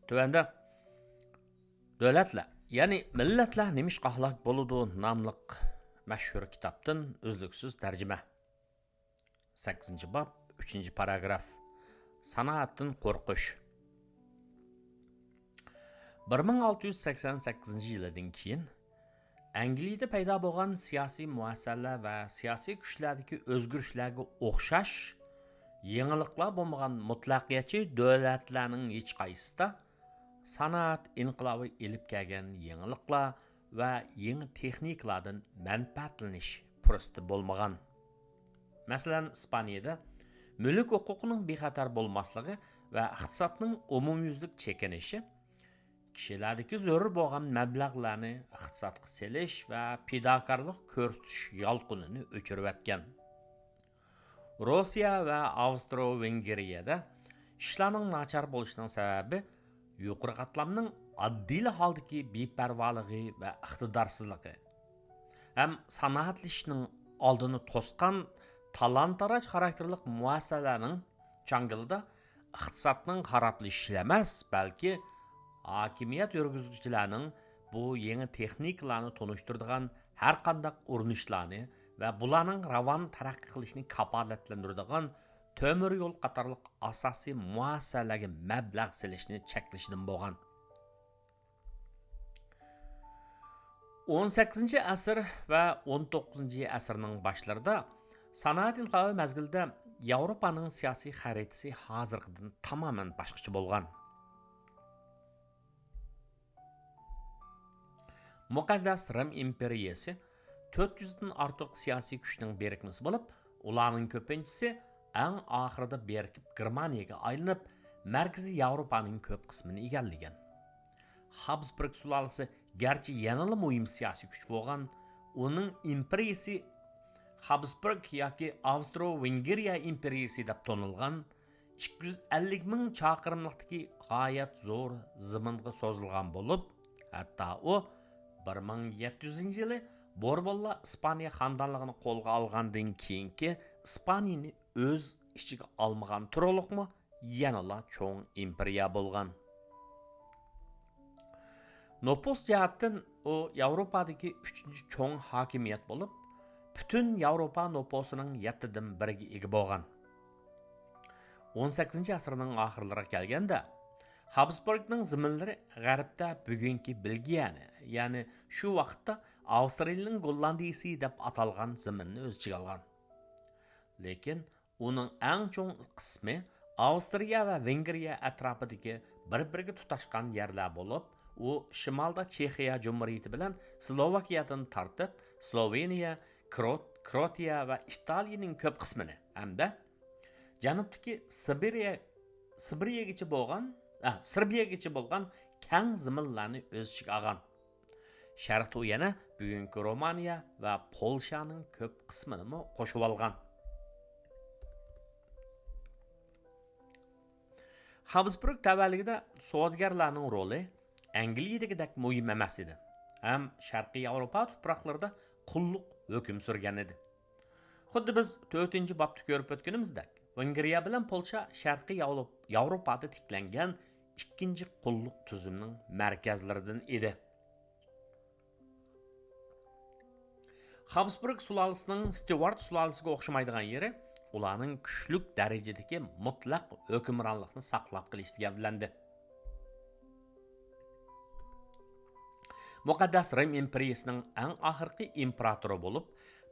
Tövəndə dövlətlər, yəni millətlər nemiş qahlaq boludu namlıq məşhur kitabdan özlüksüz tərcümə. 8-ci bab, 3-cü paragraf. Sanaatdan qorquş. 1688-ci ildən keyin Angliyada paydo bo'lgan siyosiy muassasalar va siyosiy kuchlardagi o'zgarishlarga o'xshash yangiliklar bo'lmagan mutlaqiyatchi davlatlarning hech qaysisida sanoat inqilobi ilib kelgan yangiliklar va yangi texnikalardan manfaatlanish fursati bo'lmagan. Masalan, Ispaniyada mulk huquqining bexatar bo'lmasligi va iqtisodning umumyuzlik chekinishi kishilardagi zo'r bo'lgan mablag'larni iqtisodga selish va fidokorlik ko'rsatish yolqinini o'chirayotgan. Rossiya va Avstro-Vengeriyada ishlarning nachar bo'lishining sababi yuqori qatlamning oddiy holdagi beparvoligi va iqtidorsizligi. Ham sanoatlashishning oldini to'sgan talon-taroj xarakterli muassasalarning changilida iqtisodning xarablashishi emas, balki hokimiyat yurgizuvchilarning bu yangi texnikalarni tunishtiradigan har qanday urinishlarni va bularning ravon taraqqiy qilishini kafolatlantiradigan temir yo'l qatorliq asosiy muassasalarga mablag' selishni cheklashidan bo'lgan. 18 asr va 19 asrning boshlarida sanoat inqilobi mazgilida Yevropaning siyosiy xaritasi hozirgidan tamoman boshqacha bo'lgan. Muqaddas Rim imperiyasi 400 dan ortiq siyosiy kuchning birikmasi bo'lib, ularning ko'pinchisi eng oxirida berkib Germaniyaga aylanib, markaziy Yevropaning ko'p qismini egallagan. Habsburg sulolasi garchi yanada muhim siyosiy kuch bo'lgan, uning imperiyasi Habsburg yoki Avstro-Vengriya imperiyasi deb tonilgan 250 ming chaqirimlikdagi g'oyat zo'r zaminga so'zilgan bo'lib, hatto u 1700-yili Borbonlar Ispaniya xonadonligini qo'lga olgandan keyingi Ispaniyani o'z ichiga olmagan turliqmi yanala cho'ng imperiya bo'lgan. Nopos jihatdan u Yevropadagi 3-cho'ng hokimiyat bo'lib, butun Yevropa noposining 7dan biriga ega bo'lgan. 18-asrning oxirlariga kelganda Habsburgning zaminlari g'arbda bugungi Belgiyani, ya'ni shu vaqtda Avstriyaning Gollandiyasi deb atalgan zaminni o'z ichiga olgan. Lekin uning eng cho'ng qismi Avstriya va Vengriya atrofidagi bir-biriga tutashgan yerlar bo'lib, u shimolda Chexiya Jumhuriyati bilan Slovakiyadan tortib, Sloveniya, Kroatiya va Italiyaning ko'p qismini hamda janubdagi Serbiyagacha bo'lgan keng zaminlarni o'z ichiga olgan. Sharqda u yana bugungi Romaniya va Polshaning ko'p qismini qo'shib olgan. Habsburg tavalligida savdogarlarning roli Angliyadagidek muhim emas edi. Ham Sharqiy Yevropa tuproqlarida qulluq hukm surgan edi. Xuddi biz 4-bobda ko'rib o'tganimizdek, Vengriya bilan Polsha Sharqiy Yevropada tiklangan ikkinchi qulluq tuzumining markazlaridan edi. Habsburg sulolasining Stuart sulolasiga o'xshamaydigan yeri ularning kuchlik darajadagi mutlaq hukmronlikni saqlab qolishga gavlandi. Muqaddas Rim imperiyasining eng oxirgi imperatori bo'lib,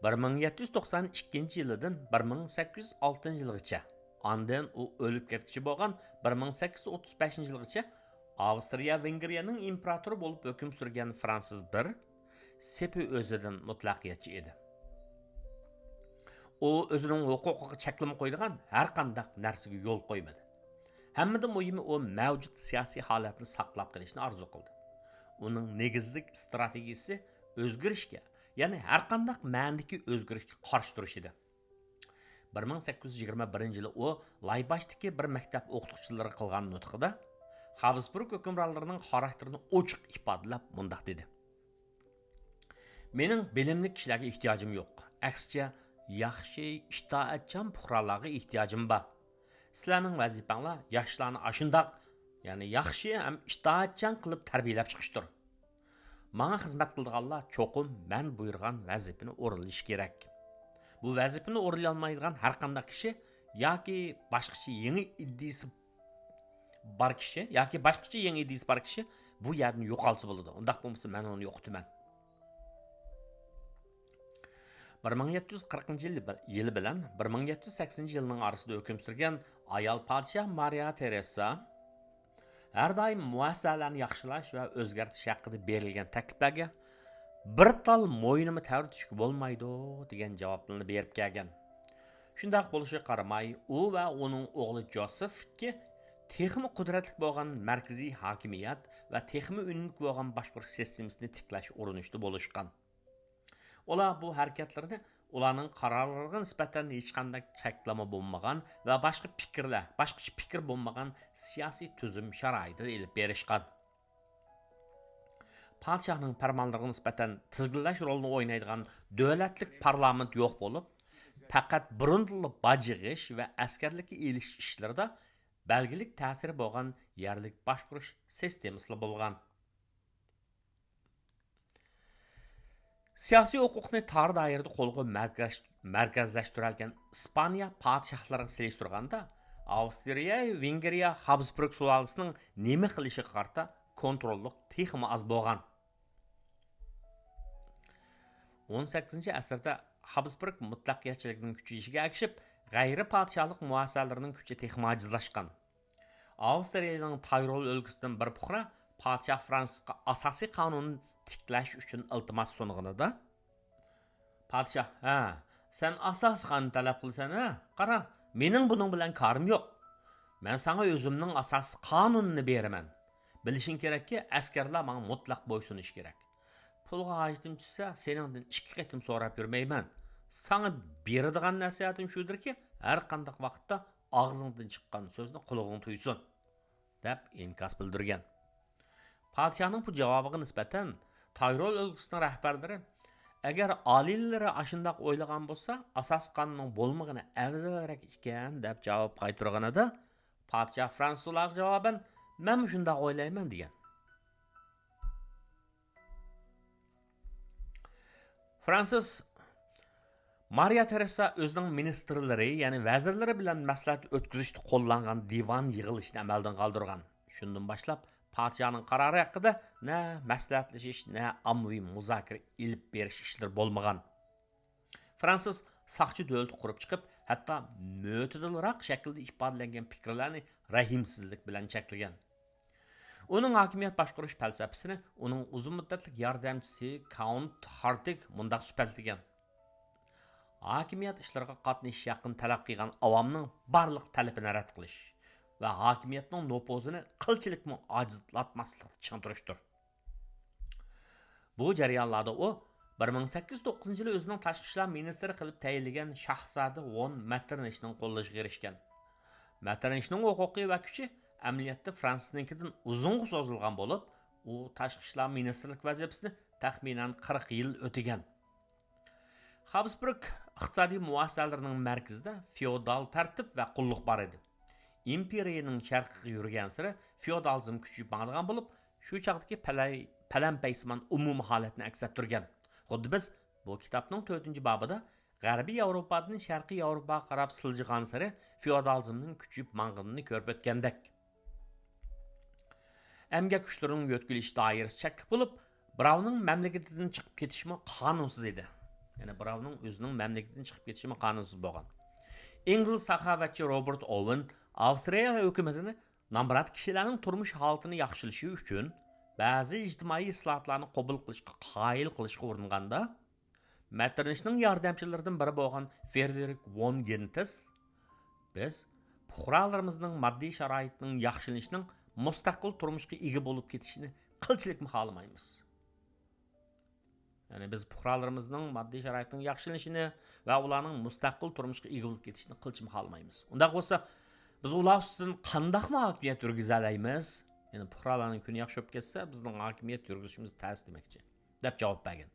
1792-yildan 1806-yilgacha, ondan u o'lib ketkichi bo'lgan 1835-yilgacha Avstriya Vengriyaning imperatori bo'lib hukm surgan Fransiz I sepi o'zidan mutlaqiyatchi edi. U o'zining huquqiga cheklama qo'ydigan har qanday narsaga yo'l qo'ymadi. Hammadan muhimi u mavjud siyosiy holatni saqlab qolishni orzu qildi. Uning negizlik strategiyasi o'zgarishga, ya'ni har qanday ma'nodagi o'zgarishga qarshi turish edi. 1821-yili u Laybashdagi bir maktab o'qituvchilari qilgan nutqida Habsburg hukmronlarining xarakterini ochiq ifodalab mundaq dedi: "Mening bilimli kishilarga ehtiyojim yo'q. Aksicha, yaxshi itoatchan fuqarolarga ehtiyojim bor. Sizlarning vazifanglar yoshlarni ashundoq ya'ni yaxshi ham itoatchan qilib tarbiyalab chiqishdir. Manga xizmat qildiganlar cho'qim men buyurgan vazifani o'rinlash kerak. Bu vazifani o'rinlay olmaydigan har qanday kishi yoki boshqacha yangi iddisi bor kishi yoki boshqacha yangi iddisi bor kishi bu yerni yo'qolsa bo'ladi. Undaq bo'lmasa men uni yo'qotaman. 1740 yılı bilan 1780 yılının arasında hüküm sürgen ayal padişah Maria Teresa her daim muassasalarni yaxshilash va o'zgartirish haqida berilgan takliflarga bir tal mo'ynimni tavritishga bo'lmaydi degan javoblarni berib kelgan. Shundaq bo'lishiga qaramay, u va uning o'g'li Josefki texmi qudratli bo'lgan markaziy hokimiyat va texmi unumli bo'lgan boshqarish sistemasini tiklash urinishda bo'lishgan. Ular bu hareketlerini ularning qarorlariga nisbatan hech qanday cheklama bo'lmagan va boshqacha fikr bo'lmagan siyosiy tuzum sharoitida elib berishgan. Padişahning farmonlariga nisbatan tizginlash rolini o'ynaydigan davlatlik parlament yo'q bo'lib, faqat burunli boj yig'ish va askarlikka elish ishlarida belgilik ta'siri bo'lgan yerlik boshqarish sistemasi bo'lgan. Siyasi hukukni tar dairede qo'lga markazlashtirilgan İspanya padişahlariga selishtirganda Avstriya, Vengriya, Habsburg sulolasining nima qilishiga qarta kontrollik texmi az bo'lgan. 18-asrda Habsburg mutlaqiyatchiligining kuchayishiga ergishib, g'ayri padişahlik muassasalarining kuchi texmi ajizlashgan. Avstriyaning Tayrol o'lkasidan bir puhra padişah Fransuzga asosiy qonun tiklash uchun iltimos sunganida padişah, sen asos qonun talab qilsan, qara, mening buning bilan korim yo'q. Men sana o'zimning asos qonunini beraman. Bilishing kerakki, askarlar menga mutlaq bo'ysunish kerak. Pulga hajitim tushsa, seningdan 2 qatim so'rab yurmayman. Sana beradigan nasihatim shudirki, har qanday vaqtda og'zingdan chiqqan so'zni qulog'ing tuysin, deb inkas bildirgan. Padişahning bu javobiga nisbatan Tayrol o'lkasining rahbarlari agar olilari ashundaq o'ylagan bo'lsa, asos qonunning bo'lmagani afzalroq ekan deb javob qaytarganida, padişah Fransuzlarga javoban men shundaq o'ylayman degan. Fransuz Maria Teresa o'zining ministrlari, ya'ni vazirlari bilan maslahat o'tkazishda qo'llangan divan yig'ilishini amaldan qoldirgan. Shundan boshlab padişahning qarori haqida ne maslahatlashish, ne ommaviy muzokara ilib berish ishlari bo'lmagan. Fransuz saqchi davlat qurib chiqib, hatto mo'tadilroq shaklda ifodalangan fikrlarni rahimsizlik bilan cheklagan. Uning hokimiyat boshqarish falsafasini uning uzun muddatli yordamchisi Count Hartig mundaq sifatlagan. Hokimiyat ishlariga qatnashish yaqin talab qilgan avomning barliq talabini rad qilish va hokimiyatning nopozini qilchilikmi ojizlatmaslikni tushuntirishdir. Bu jarayonlarda u 1809 yili o'zining tashqi ishlar ministri qilib tayinlagan shahzoda von Metternichning qo'llashiga erishgan. Metternichning huquqiy va kuchi amaliyotda Fransuznikidan uzunga so'zilgan bo'lib, u tashqi ishlar ministrlik vazifasini taxminan 40 yil o'tagan. Habsburg iqtisodiy muassasalarining markazida feodal tartib va qulluq bor edi. İmperiyaning sharqiga yurgan sari feodalizm kuchayib borgan bo'lib, shu chaqdagi palampaysimon umumiy holatni aks ettirgan. Xuddi biz bu kitobning 4-bobida G'arbiy Yevropadan Sharqiy Yevropaga qarab siljigan sari feodalizmning kuchayib borganini ko'rib o'tgandek. Emgak kuchlarining yo'tkilish doirasi cheklik bo'lib, birovning mamlakatidan chiqib ketishmi qonunsiz edi. Ya'ni birovning o'zining mamlakatidan chiqib ketishmi qonunsiz bo'lgan. İngiliz saxovatchi Robert Owen Avstriya hukumatini nomrod kishilarning turmush holatini yaxshilashi uchun ba'zi ijtimoiy islohotlarni qabul qilishga qoyil qilishga uringanda, Metternichning yordamchilaridan biri bo'lgan Frederick von Gentes biz fuqarolarimizning moddiy sharoitining yaxshilanishining mustaqil turmushga ega bo'lib ketishini qilchilikmi xohlamaymiz. Ya'ni biz fuqarolarimizning moddiy sharoitining yaxshilanishini va ularning mustaqil turmushga ega bo'lib ketishini qilchimi xohlamaymiz. Undaq bo'lsa, biz ular ustidan qandaqmi hokimiyat yurgiza olamiz? Ya'ni fuqarolarning kuni yaxshi bo'lib ketsa, bizning hokimiyat yurgizishimiz ta'sir demakchi, deb javob bergan.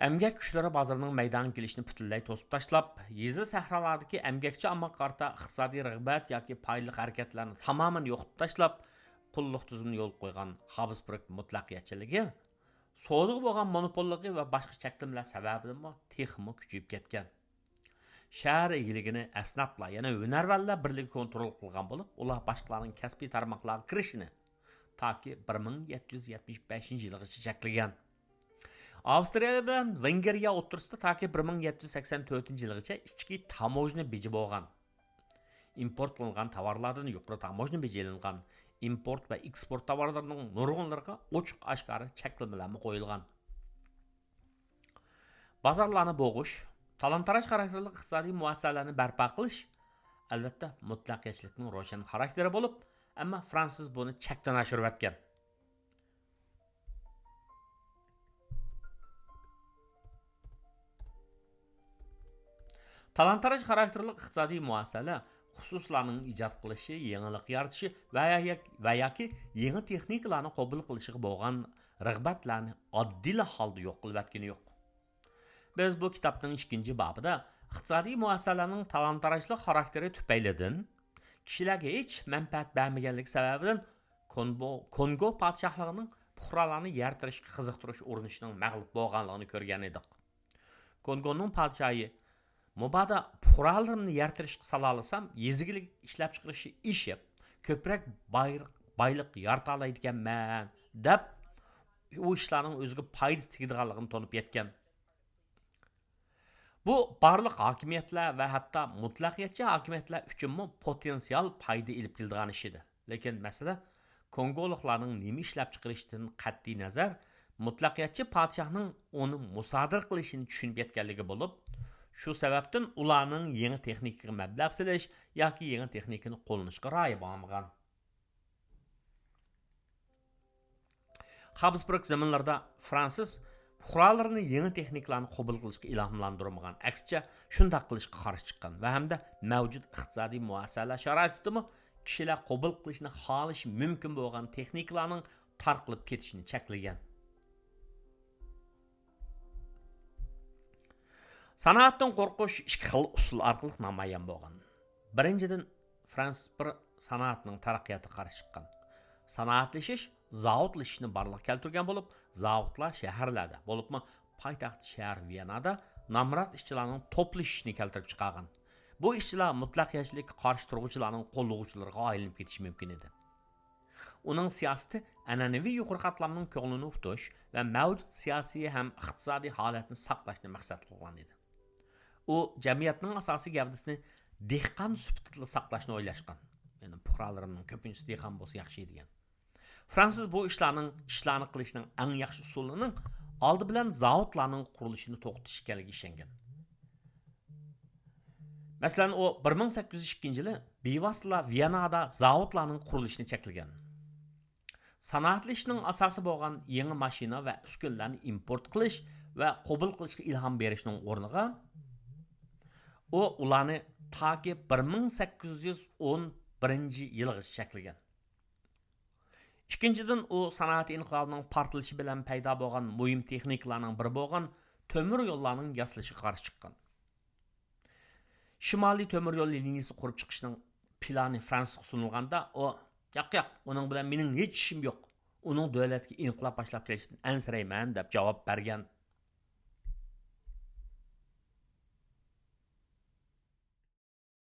Əmgək gücləri bazarının meydana gelişini bütünlüy tosub taşlap, yezi səhralardakı əmgəkçi amma qarta iqtisadi rəğbət yoki paylıq hərəkətlərini tamamen yoxutub taşlap, pulluq tüzümünü yol qoyğan Habsburg mutlaqiyətçiligi, soğuduğu bolğan monopolluğu və başqa çəklimlər səbəbindən texmi küçüyüb ketgan. Şəhər egiligini əsnaflar, yəni hünərvənlər birligi kontrol qılğan bolub, ular başqalarının kəsbi tarmaqlarına kirişini ta ki 1775 yılgacha cheklagan. Avstriya bilan Vengriya o'rtasida ta ki 1784 yilgacha ichki tamojna beji bo'lgan. Import qilingan tovarlardan yuqori tamojna beji ilingan. Import va eksport tovarlarining nurg'unlariga ochiq oshkora cheklamalar qo'yilgan. Bozorlarni bo'g'ish, talon-taroj xarakterli iqtisodiy muassasalarni barpo qilish albatta mutlaqiyatchilikning ro'shan xarakteri bo'lib, ammo Fransuz buni chekdan oshirib o'tgan. Talon-taroj xarakterli iqtisodiy muassasalar xususlarning ijod qilishi, yangilik yaratishi va yoki yangi texnikalarni qabul qilishiga bo'lgan rag'batlarni oddiy holda yo'q qilib o'tgani yo'q. Biz bu kitobning 2-chi bobida iqtisodiy muassasalarning talon-tarojli xarakteri tufaylidan kishilarga hech manfaat bermaganligi sababidan Kongo podshohligining puhralarni yartirishga qiziqtirish urinishining mag'lub bo'lganligini ko'rgan edik. Kongoning podshohi Mubada puhralarni yartirishga salalasam, yezigilik ishlab chiqarishi ishib, ko'proq bayliq yarta oladiganman deb u ishlarning o'ziga foydasi tegadiganligini tonib yetgan. Bu barliq hokimiyatlar va hatto mutlaqiyatchi hokimiyatlar uchun potensial foyda ilib keladigan ish edi. Lekin masala Kongoliklarning nima ishlab chiqarishdan qat'iy nazar mutlaqiyatchi podshohning uni musodir qilishini tushunib yetganligi bo'lib, shu sababdan ularning yangi texnikaga mablag' solish yoki yangi texnikani qo'llanishga rioya bo'lmagan. Habsburg zamonlarida Fransuz fuqarolarini yangi texnikalarni qabul qilishga ilhomlantirmagan, aksicha shunday qilishga qarshi chiqqan va hamda mavjud iqtisodiy muassasalar sharoitida kishilar qabul qilishni xohlashi mumkin bo'lgan texnikalarning tarqalib ketishini cheklagan. Sanoatdan qo'rqish ikki xil usul orqali namoyon bo'lgan. Birinchidan, Fransuz bir sanoatning taraqqiyotiga qarshi chiqqan. Sanoatlashish zavodlashishni barliq keltirgan bo'lib, zavodlar shaharlarda, bo'libmi poytaxt shahar Viyanada namrat ishchilarning to'plashishini keltirib chiqargan. Bu ishchilar mutlaqiyatchilikka qarshi turuvchilarning qo'llovchilariga aylanib ketishi mumkin edi. Uning siyosati an'anaviy yuqori qatlamning ko'nglini tutish va mavjud siyosiy ham iqtisodiy holatni saqlashni maqsad qilgan edi. U jamiyatning asosiy gavdasini dehqon sifatida saqlashni o'ylashgan. Ya'ni fuqarolarimning ko'pincha dehqon bo'lsa yaxshi degan. Fransuz bu ishlarni qilishning eng yaxshi usulining oldi bilan zavodlarning qurilishini to'xtatish ekanligiga ishongan. Masalan, u 1802-yili bevosita Viyanada zavodlarning qurilishini cheklagan. Sanoatlashishning asosi bo'lgan yangi mashina va uskunlarni import qilish va qabul qilishga ilhom berishning o'rniga ularni toki 1811-yilgacha cheklagan. Ikkinchidan, u sanoat inqilobining portlashi bilan paydo bo'lgan muhim texnikalarning biri bo'lgan temir yo'llarning yasalishiga qarshi chiqqan. Shimoliy temir yo'l liniyasi qurib chiqishning plani Fransuzga sunilganda, yo'q, uning bilan mening hech ishim yo'q. Uning davlatga inqilob boshlab kelishdan ansirayman deb javob bergan.